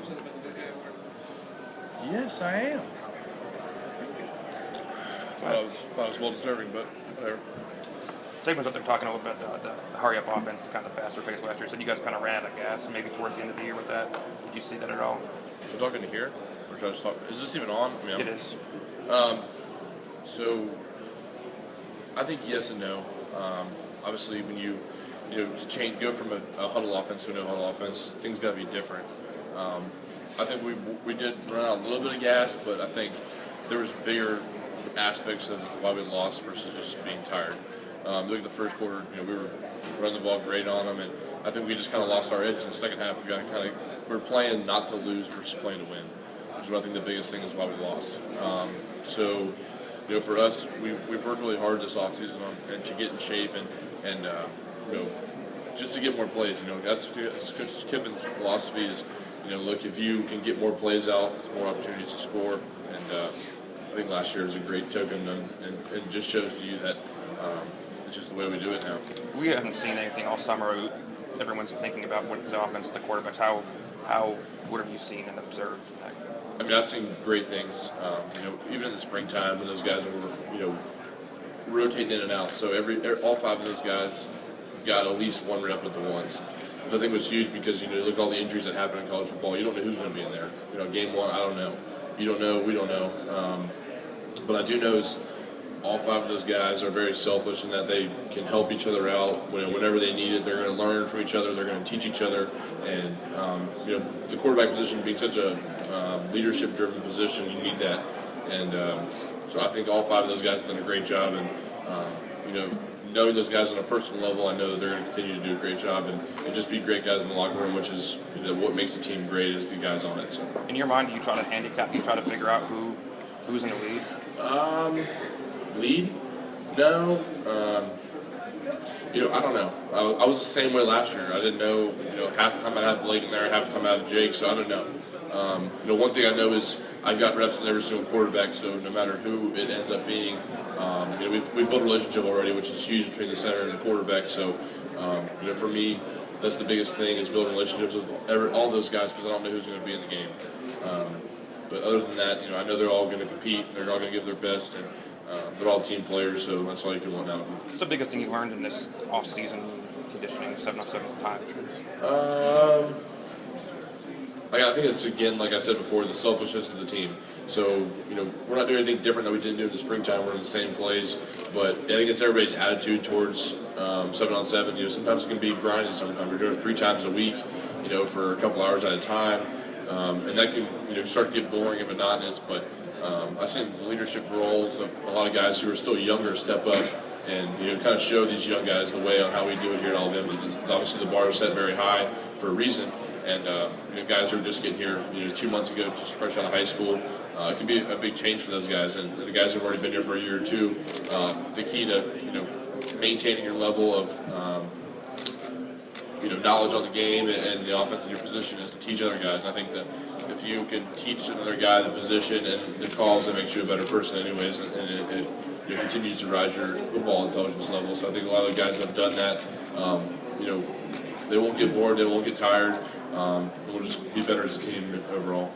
upset about the dugout? Yes, I am. Thought it was well deserving, but whatever. Saban's up there talking a little bit about the hurry-up offense, kind of faster pace last year. Said you guys kind of ran out of gas, maybe towards the end of the year with that. Did you see that at all? So talking to here, or should I just talk? Is this even on? I mean, It is. So I think yes and no. Obviously, when you go from a huddle offense to a no huddle offense, things got to be different. I think we did run out a little bit of gas, but I think there was bigger aspects of why we lost versus just being tired. Look at the first quarter. We were running the ball great on them, and I think we just kind of lost our edge in the second half. We're playing not to lose versus playing to win, which is what I think the biggest thing is why we lost. For us, we worked really hard this offseason and to get in shape and just to get more plays. That's Coach Kiffin's philosophy is, look, if you can get more plays out, there's more opportunities to score. And I think last year was a great token, and it just shows you that it's just the way we do it now. We haven't seen anything all summer. Everyone's thinking about what the offense, the quarterbacks. What have you seen and observed? I mean, I've seen great things. Even in the springtime when those guys were, rotating in and out. So all five of those guys got at least one rep with the ones, which I think was huge because look at all the injuries that happen in college football. You don't know who's going to be in there. Game one, I don't know. You don't know. We don't know. But I do know is all five of those guys are very selfish in that they can help each other out whenever they need it. They're going to learn from each other. They're going to teach each other. And the quarterback position being such a leadership-driven position, you need that. And so I think all five of those guys have done a great job. And knowing those guys on a personal level, I know that they're going to continue to do a great job and just be great guys in the locker room, which is what makes the team great is the guys on it. So in your mind, do you try to handicap? Do you try to figure out who's in the lead? Lead? No. I don't know. I was the same way last year. I didn't know. Half the time I had Blake in there, half the time I had Jake. So I don't know. One thing I know is I've got reps in every single quarterback. So no matter who it ends up being, we've built a relationship already, which is huge between the center and the quarterback. So for me, that's the biggest thing is building relationships with all those guys because I don't know who's going to be in the game. But other than that, I know they're all going to compete. And they're all going to give their best, and they're all team players. So that's all you can want out of them. What's the biggest thing you learned in this off-season conditioning, 7-on-7 time? I think it's, again, like I said before, the selfishness of the team. So, we're not doing anything different that we didn't do in the springtime. We're in the same plays. But I think it's everybody's attitude towards 7-on-7. Sometimes it can be grinding. Sometimes we're doing it 3 times a week, for a couple hours at a time. And that can, start to get boring and monotonous. But I've seen the leadership roles of a lot of guys who are still younger step up and, kind of show these young guys the way on how we do it here at Alabama. Obviously, the bar is set very high for a reason. And guys who are just getting here, 2 months ago, just fresh out of high school, it can be a big change for those guys. And the guys who have already been here for a year or two, the key to maintaining your level of knowledge on the game and the offense in your position is to teach other guys. And I think that if you can teach another guy the position and the calls, it makes you a better person, anyways, and it continues to rise your football intelligence level. So I think a lot of the guys have done that. They won't get bored, they won't get tired. We'll just be better as a team overall.